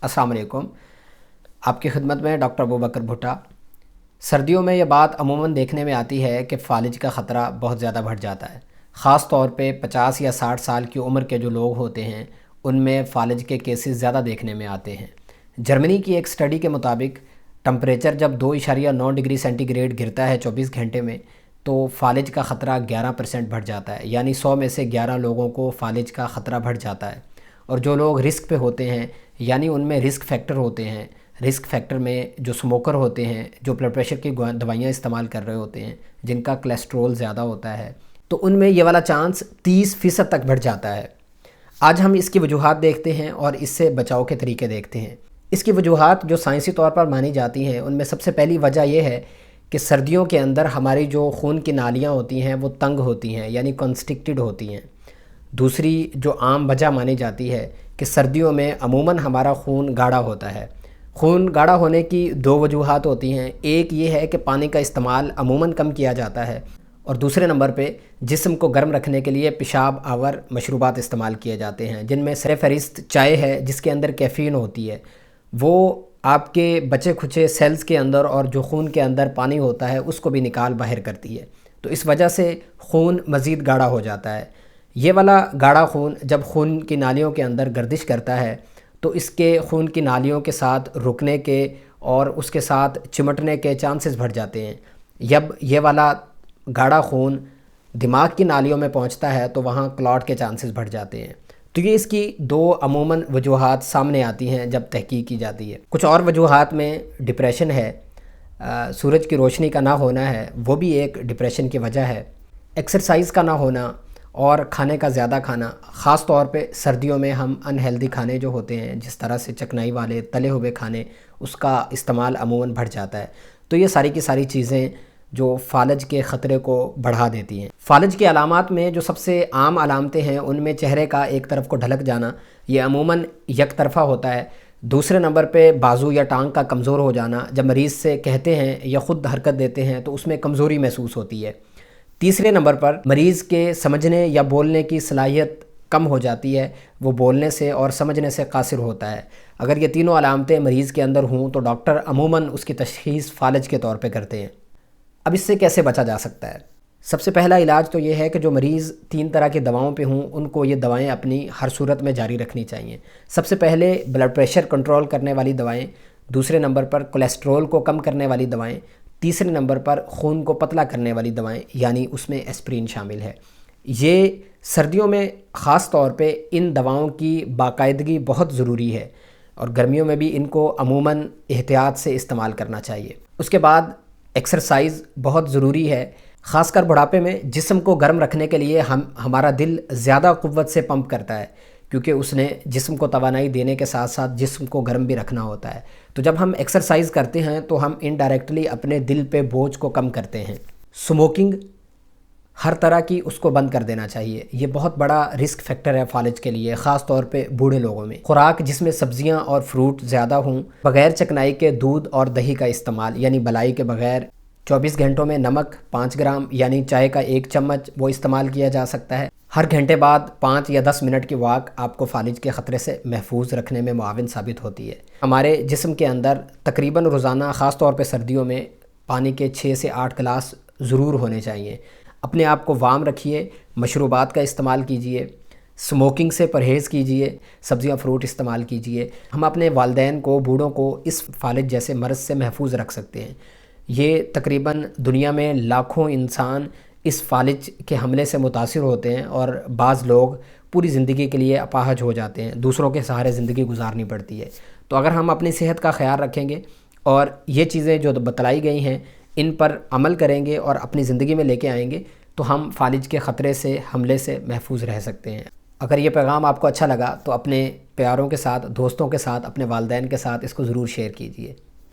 अस्सलाम वालेकुम। आपकी खिदमत में डॉक्टर अबू बकर भुट्टा। सर्दियों में यह बात अमूमन देखने में आती है कि फ़ालिज का ख़तरा बहुत ज़्यादा बढ़ जाता है। ख़ास तौर पे 50 या 60 साल की उम्र के जो लोग होते हैं उनमें फ़ालिज के केसेस ज़्यादा देखने में आते हैं। जर्मनी की एक स्टडी के मुताबिक टम्परेचर जब 2.9 डिग्री सेंटीग्रेड गिरता है 24 घंटे में तो फ़ालिज का ख़तरा 11% बढ़ जाता है, यानी 100 में से 11 लोगों को फ़ालिज का ख़तरा बढ़ जाता है। और जो लोग रिस्क पे होते हैं, यानी उनमें रिस्क फैक्टर होते हैं, रिस्क फैक्टर में जो स्मोकर होते हैं, जो ब्लड प्रेशर की दवाइयाँ इस्तेमाल कर रहे होते हैं, जिनका कोलेस्ट्रोल ज़्यादा होता है, तो उनमें ये वाला चांस 30% तक बढ़ जाता है। आज हम इसकी वजूहात देखते हैं और इससे बचाव के तरीके देखते हैं। इसकी वजूहात जो साइंसी तौर पर मानी जाती हैं उनमें सबसे पहली वजह यह है कि सर्दियों के अंदर हमारी जो खून की नालियाँ होती हैं वो तंग होती हैं, यानी कॉन्स्ट्रिक्टेड होती हैं। दूसरी जो आम वजह मानी जाती है कि सर्दियों में अमूमन हमारा खून गाढ़ा होता है। खून गाढ़ा होने की दो वजूहात होती हैं। एक ये है कि पानी का इस्तेमाल अमूमन कम किया जाता है, और दूसरे नंबर पे जिस्म को गर्म रखने के लिए पेशाब आवर मशरूबात इस्तेमाल किए जाते हैं, जिनमें सरफ़हरिस्त चाय है जिसके अंदर कैफ़ीन होती है। वो आपके बचे खुचे सेल्स के अंदर और जो खून के अंदर पानी होता है उसको भी निकाल बाहर करती है। तो इस वजह से खून मज़ीद गाढ़ा हो जाता है। ये वाला गाढ़ा खून जब खून की नालियों के अंदर गर्दिश करता है तो इसके खून की नालियों के साथ रुकने के और उसके साथ चिमटने के चांसेस बढ़ जाते हैं। जब ये वाला गाढ़ा खून दिमाग की नालियों में पहुंचता है तो वहाँ क्लॉट के चांसेस बढ़ जाते हैं। तो ये इसकी दो अमूमन वजूहात सामने आती हैं जब तहकीक की जाती है। कुछ और वजूहात में डिप्रेशन है, सूरज की रोशनी का ना होना है, वो भी एक डिप्रेशन की वजह है। एक्सरसाइज का ना होना और खाने का ज़्यादा खाना, ख़ास तौर पे सर्दियों में हम अनहेल्दी खाने जो होते हैं, जिस तरह से चकनाई वाले तले हुए खाने, उसका इस्तेमाल अमूमन बढ़ जाता है। तो ये सारी की सारी चीज़ें जो फ़ालिज के ख़तरे को बढ़ा देती हैं। फ़ालिज की अलामात में जो सबसे आम अलामतें हैं उनमें चेहरे का एक तरफ को ढलक जाना, ये अमूमन एक तरफ़ा होता है। दूसरे नंबर पे बाजू या टांग का कमज़ोर हो जाना, जब मरीज़ से कहते हैं या ख़ुद हरकत देते हैं तो उसमें कमज़ोरी महसूस होती है। तीसरे नंबर पर मरीज़ के समझने या बोलने की सलाहियत कम हो जाती है, वो बोलने से और समझने से कासिर होता है। अगर ये तीनों अलामतें मरीज़ के अंदर हों तो डॉक्टर अमूमन उसकी तशख़ीस फ़ालिज के तौर पे करते हैं। अब इससे कैसे बचा जा सकता है? सबसे पहला इलाज तो ये है कि जो मरीज़ 3 तरह की दवाओं पे हों उनको ये दवाएं अपनी हर सूरत में जारी रखनी चाहिए। सबसे पहले ब्लड प्रेशर कंट्रोल करने वाली दवाएं, दूसरे नंबर पर कोलेस्ट्रोल को कम करने वाली दवाएं, तीसरे नंबर पर खून को पतला करने वाली दवाएं, यानी उसमें एस्प्रिन शामिल है। ये सर्दियों में ख़ास तौर पे इन दवाओं की बाकायदगी बहुत ज़रूरी है, और गर्मियों में भी इनको अमूमन एहतियात से इस्तेमाल करना चाहिए। उसके बाद एक्सरसाइज बहुत ज़रूरी है। ख़ासकर बुढ़ापे में जिस्म को गर्म रखने के लिए हमारा दिल ज़्यादा क़ुव्वत से पंप करता है, क्योंकि उसने जिस्म को तवानाई देने के साथ साथ जिस्म को गर्म भी रखना होता है। तो जब हम एक्सरसाइज करते हैं तो हम इनडायरेक्टली अपने दिल पे बोझ को कम करते हैं। स्मोकिंग हर तरह की उसको बंद कर देना चाहिए। ये बहुत बड़ा रिस्क फैक्टर है फ़ालिज के लिए, ख़ास तौर पे बूढ़े लोगों में। खुराक जिसमें सब्जियां और फ्रूट ज़्यादा हों, बग़ैर चकनाई के दूध और दही का इस्तेमाल, यानी बलाई के बग़ैर। 24 घंटों में नमक 5 ग्राम यानी चाय का 1 चम्मच वो इस्तेमाल किया जा सकता है। हर घंटे बाद 5 या 10 मिनट की वॉक आपको फ़ालिज के ख़तरे से महफूज रखने में मुआविन साबित होती है। हमारे जिस्म के अंदर तकरीबन रोज़ाना ख़ास तौर पे सर्दियों में पानी के 6 से 8 गिलास ज़रूर होने चाहिए। अपने आप को वार्म रखिए, मशरूबात का इस्तेमाल कीजिए, स्मोकिंग से परहेज़ कीजिए, सब्ज़ियाँ फ्रूट इस्तेमाल कीजिए। हम अपने वालिदैन को, बूढ़ों को इस फ़ालिज जैसे मर्ज़ से महफूज रख सकते हैं। ये तकरीबन दुनिया में लाखों इंसान इस फ़ालिज के हमले से मुतासिर होते हैं, और बाज़ लोग पूरी ज़िंदगी के लिए अपाहज हो जाते हैं, दूसरों के सहारे ज़िंदगी गुजारनी पड़ती है। तो अगर हम अपनी सेहत का ख्याल रखेंगे और ये चीज़ें जो बतलाई गई हैं इन पर अमल करेंगे और अपनी ज़िंदगी में लेके आएंगे तो हम फ़ालिज के ख़तरे से, हमले से महफूज रह सकते हैं। अगर ये पैगाम आपको अच्छा लगा तो अपने प्यारों के साथ, दोस्तों के साथ, अपने वालिदैन के साथ इसको ज़रूर शेयर कीजिए।